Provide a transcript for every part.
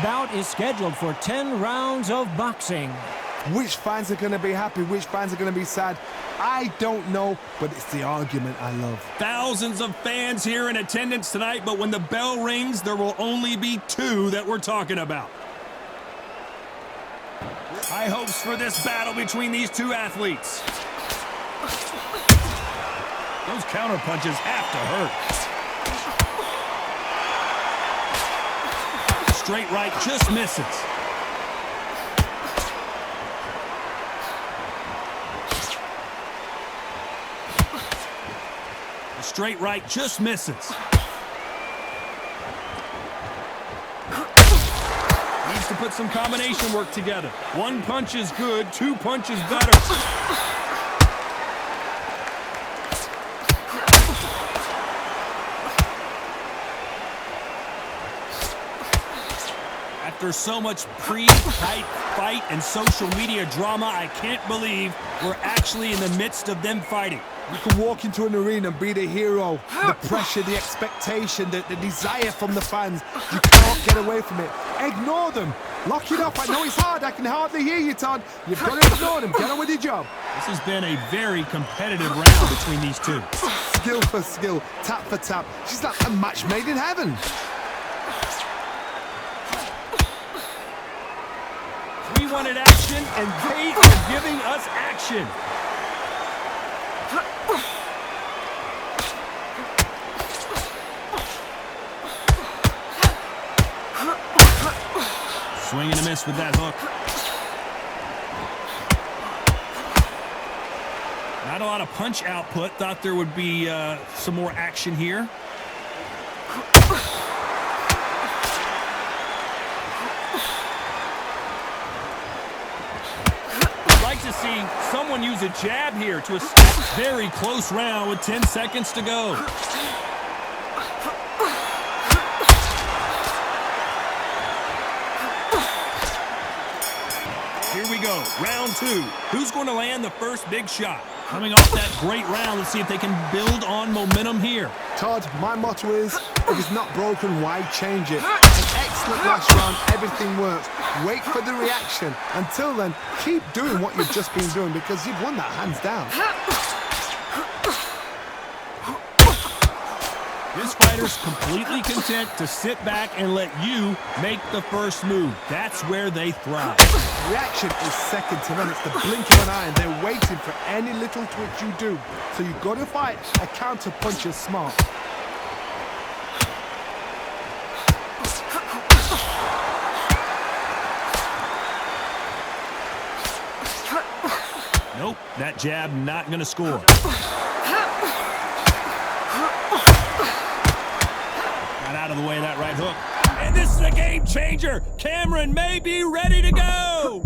bout is scheduled for 10 rounds of boxing. Which fans are going to be happy? Which fans are going to be sad? I don't know, but it's the argument I love. Thousands of fans here in attendance tonight, but when the bell rings, there will only be two that we're talking about. High hopes for this battle between these two athletes. Those counter punches have to hurt. Straight right just misses. The straight right just misses. Needs to put some combination work together. One punch is good, two punches better. After so much pre-hype fight and social media drama, I can't believe we're actually in the midst of them fighting. You can walk into an arena and be the hero. The pressure, the expectation, the desire from the fans. You can't get away from it. Ignore them. Lock it up. I know it's hard. I can hardly hear you, Todd. You've got to ignore them. Get on with your job. This has been a very competitive round between these two. Skill for skill, tap for tap. She's like a match made in heaven. We wanted action, and they are giving us action. Swing and a miss with that hook. Not a lot of punch output. Thought there would be some more action here. I'd like to see someone use a jab here to a very close round with 10 seconds to go. Here we go, round two. Who's going to land the first big shot? Coming off that great round, let's see if they can build on momentum here. Todd, my motto is, if it's not broken, why change it? An excellent last round, everything works. Wait for the reaction. Until then, keep doing what you've just been doing because you've won that hands down. This fighter's completely content to sit back and let you make the first move. That's where they thrive. Reaction is second to none. It's the blink of an eye, and they're waiting for any little twitch you do. So you've got to fight a counter puncher smart. Nope, that jab not going to score. Out of the way of that right hook. And this is a game changer. Cameron may be ready to go.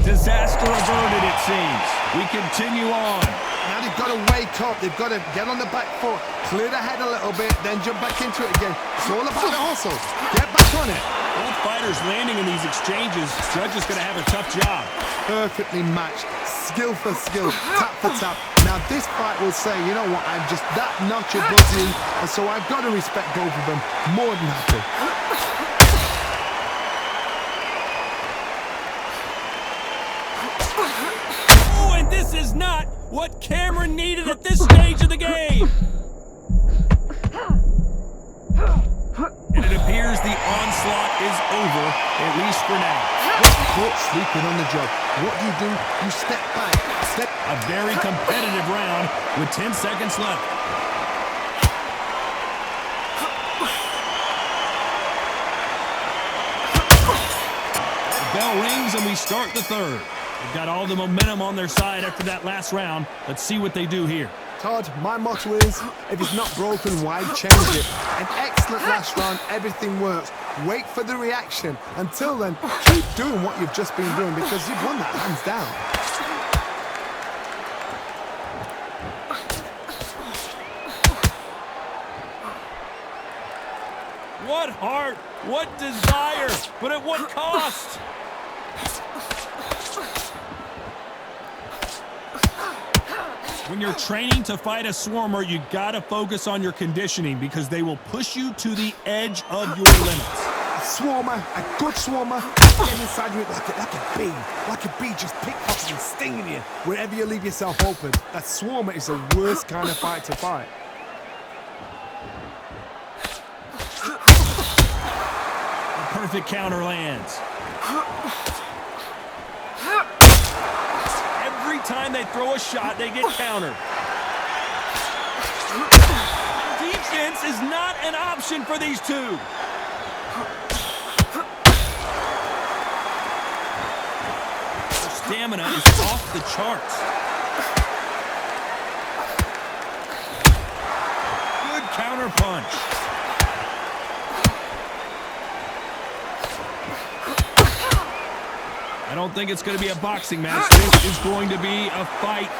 Disaster averted, it seems. We continue on. Now they've got to wake up. They've got to get on the back foot, clear the head a little bit, then jump back into it again. It's all about the hustle. Get back on it. Both fighters landing in these exchanges. Judge is going to have a tough job. Perfectly matched. Skill for skill, tap for tap. Now this fight will say, you know what, I'm just that notch above you, and so I've got to respect both of them. More than happy. Oh, and this is not what Cameron needed at this stage of the game. And it appears the onslaught is over, at least for now. Caught sleeping on the job. What do? You step back. A very competitive round with 10 seconds left. The bell rings and we start the third. They've got all the momentum on their side after that last round. Let's see what they do here. Todd, my motto is, if it's not broken, why change it? An excellent last round, everything works. Wait for the reaction. Until then, keep doing what you've just been doing because you've won that hands down. What heart, what desire, but at what cost? When you're training to fight a swarmer, you gotta focus on your conditioning because they will push you to the edge of your limits. swarmer, a good swarmer, getting inside you like a bee, just pickpocketing, stinging you wherever you leave yourself open. That swarmer is the worst kind of fight to fight. A perfect counter lands. Every time they throw a shot, they get countered. Defense is not an option for these two. Their stamina is off the charts. Good counter punch. I don't think it's going to be a boxing match. This is going to be a fight.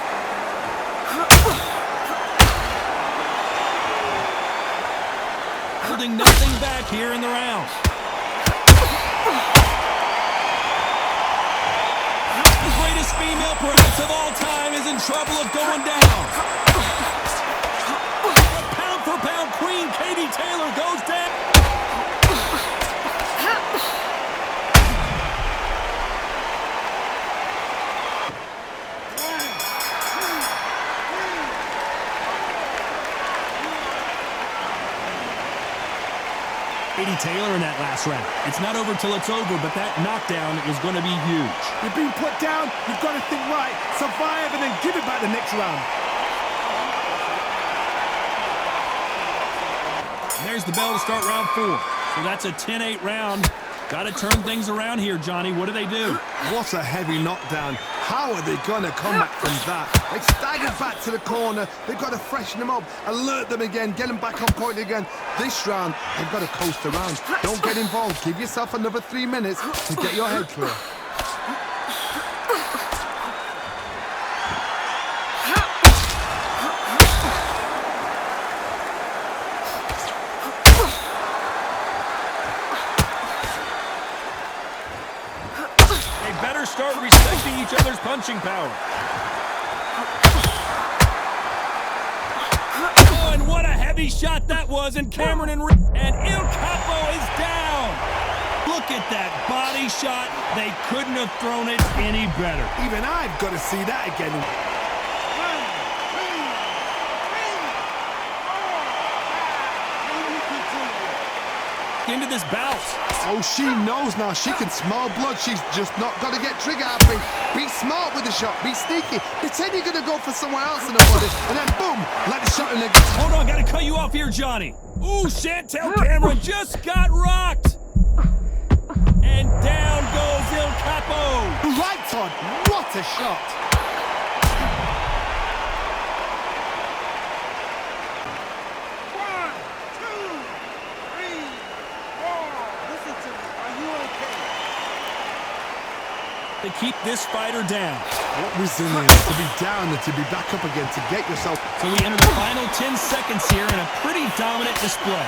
Holding nothing back here in the round. The greatest female perhaps of all time is in trouble of going down. The pound for pound queen, Katie Taylor, goes down. Katie Taylor in that last round. It's not over till it's over, but that knockdown is going to be huge. You've been put down, you've got to think right, survive and then give it back the next round. And there's the bell to start round 4. So that's a 10-8 round. Got to turn things around here, Johnny. What do they do? What a heavy knockdown. How are they going to come back from that? They staggered back to the corner. They've got to freshen them up, alert them again, get them back on point again. This round, they've got to coast around. Don't get involved. Give yourself another 3 minutes to get your head clear. Start respecting each other's punching power. Oh, and what a heavy shot that was, and Cameron and Il Capo is down. Look at that body shot. They couldn't have thrown it any better. Even I've got to see that again. Into this bout. Oh, she knows now. She can smell blood. She's just not got to get trigger happy. Be smart with the shot. Be sneaky. Pretend you're going to go for somewhere else in the body, and then boom, let the shot in the... Hold on, got to cut you off here, Johnny. Ooh, Chantel Cameron just got rocked. And down goes Il Capo. Right, Todd. What a shot. To keep this fighter down. What resilience to be down and to be back up again, to get yourself... So we enter the final 10 seconds here in a pretty dominant display.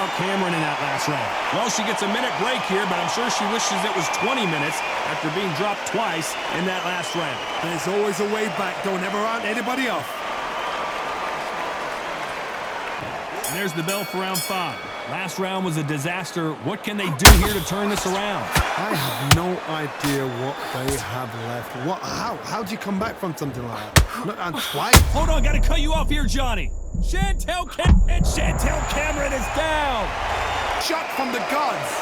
Oh, Cameron in that last round. Well, she gets a minute break here, but I'm sure she wishes it was 20 minutes after being dropped twice in that last round. There's always a way back. Don't ever round anybody off. And there's the bell for round 5. Last round was a disaster. What can they do here to turn this around? I have no idea what they have left. How do you come back from something like that? Not twice. Hold on, gotta cut you off here, Johnny. Chantel Cameron is down. Shot from the gods.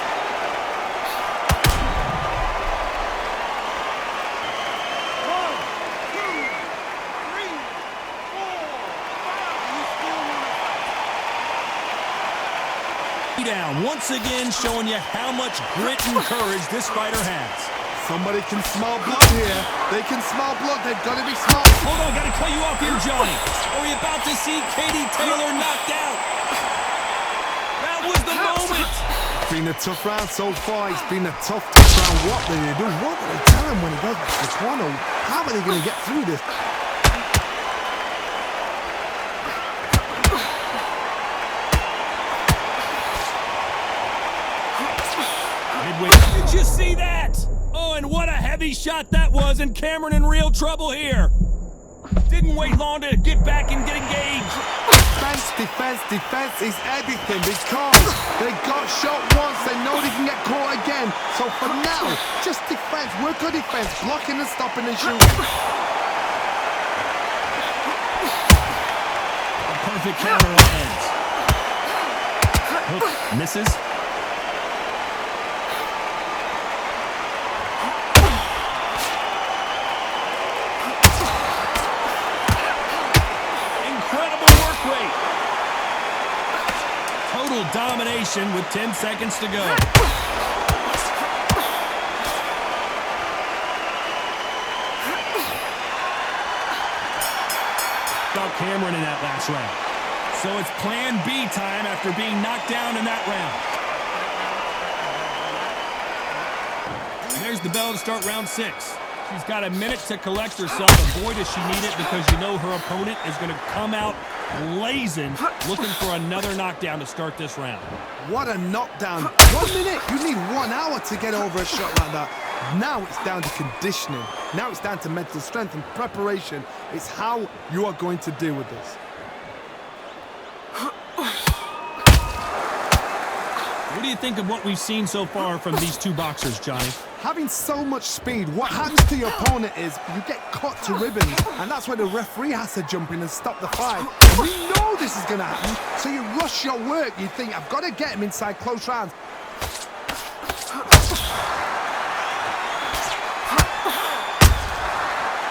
Down once again, showing you how much grit and courage this fighter has. Somebody can smell blood here. They can smell blood. They've got to be smart. Hold on, gotta cut you off here, Johnny. Are we about to see Katie Taylor knocked out? That was the moment. It's been a tough round so far. It's been a tough round. What do they do? What do they tell him when he goes back to the corner? How are they going to get through this? Did you see that? Oh, and what a heavy shot that was, and Cameron in real trouble here. Didn't couldn't wait long to get back and get engaged. Defense is everything because they got shot once, they know they can get caught again. So for now, just defense, work on defense, blocking and stopping and shooting. A perfect counter lands. Hook misses. Total domination with 10 seconds to go. Got Cameron in that last round. So it's plan B time after being knocked down in that round. And there's the bell to start round 6. She's got a minute to collect herself, and boy does she need it because you know her opponent is going to come out blazing, looking for another knockdown to start this round. What a knockdown. 1 minute, you need 1 hour to get over a shot like that. Now it's down to conditioning. Now it's down to mental strength and preparation. It's how you are going to deal with this. What do you think of what we've seen so far from these two boxers, Johnny? Having so much speed, what happens to your opponent is you get cut to ribbons, and that's where the referee has to jump in and stop the fight. We know this is going to happen, so you rush your work. You think, I've got to get him inside close rounds.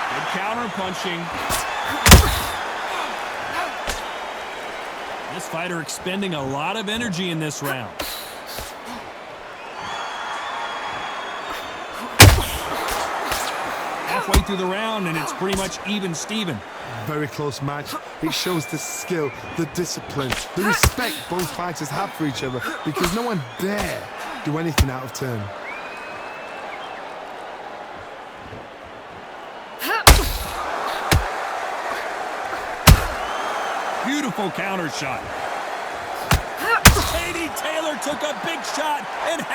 Good counter punching. This fighter expending a lot of energy in this round. Halfway through the round, and it's pretty much even-steven. Very close match. It shows the skill, the discipline, the respect both fighters have for each other because no one dare do anything out of turn. Beautiful counter shot. Katie Taylor took a big shot and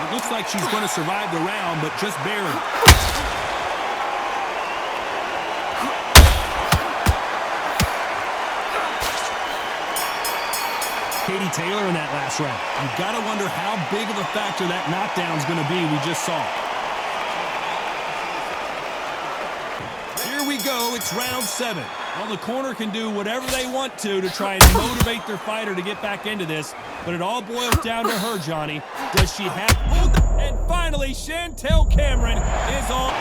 It looks like she's going to survive the round, but just barely. Katie Taylor in that last round. You've got to wonder how big of a factor that knockdown is going to be. We just saw. Here we go. It's round 7. Well, the corner can do whatever they want to try and motivate their fighter to get back into this, but it all boils down to her, Johnny. Does she have... And finally, Chantel Cameron is on...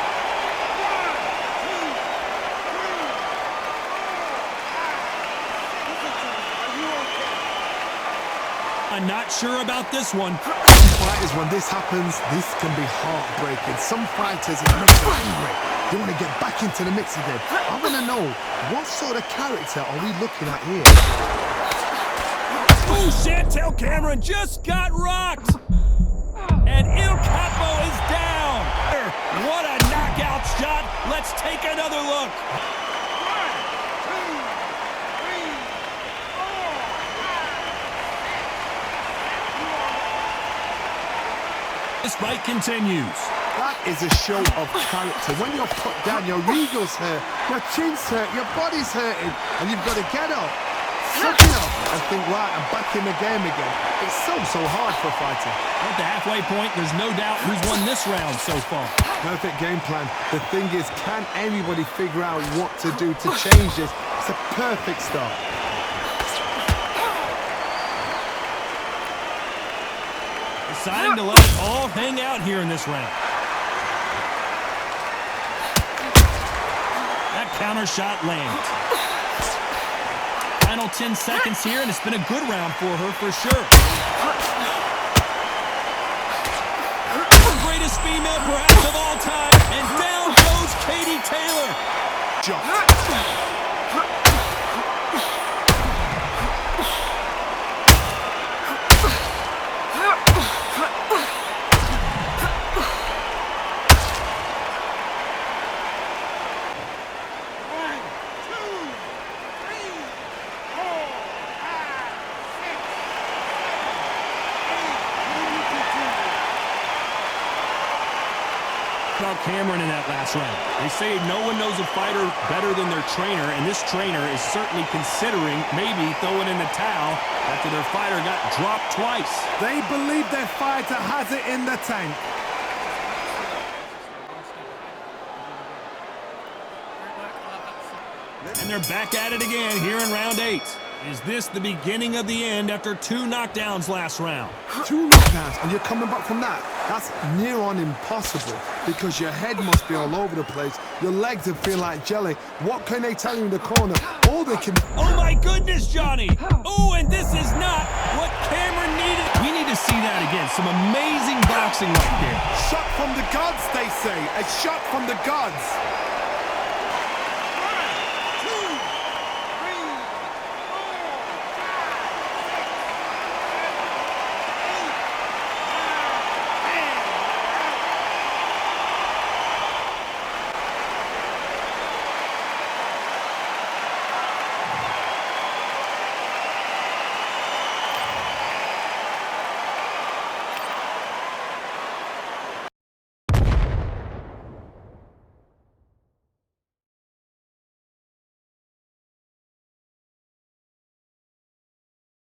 I'm not sure about this one. Some fighters, when this happens, this can be heartbreaking. Some fighters, it makes them angry. They want to get back into the mix again. I want to know, what sort of character are we looking at here? Ooh, Chantel Cameron just got rocked. And Il Capo is down. What a knockout shot. Let's take another look. This fight continues. That is a show of character. When you're put down, your ego's hurt, your chin's hurt, your body's hurting, and you've got to get up, suck it up, and think, right, I'm back in the game again. It's so hard for a fighter. At the halfway point, there's no doubt who's won this round so far. Perfect game plan. The thing is, can anybody figure out what to do to change this? It's a perfect start. Deciding to let it all hang out here in this round. That counter shot lands. Final 10 seconds here, and it's been a good round for her for sure. The greatest female perhaps of all time, and down goes Katie Taylor. about Cameron in that last round. They say no one knows a fighter better than their trainer, and this trainer is certainly considering maybe throwing in the towel after their fighter got dropped twice. They believe their fighter has it in the tank. And they're back at it again here in round 8. Is this the beginning of the end after 2 knockdowns last round? 2 knockdowns, and you're coming back from that? That's near on impossible, because your head must be all over the place. Your legs would feel like jelly. What can they tell you in the corner? All they can... Oh my goodness, Johnny! Oh, and this is not what Cameron needed. We need to see that again. Some amazing boxing right there. Shot from the gods, they say. A shot from the gods.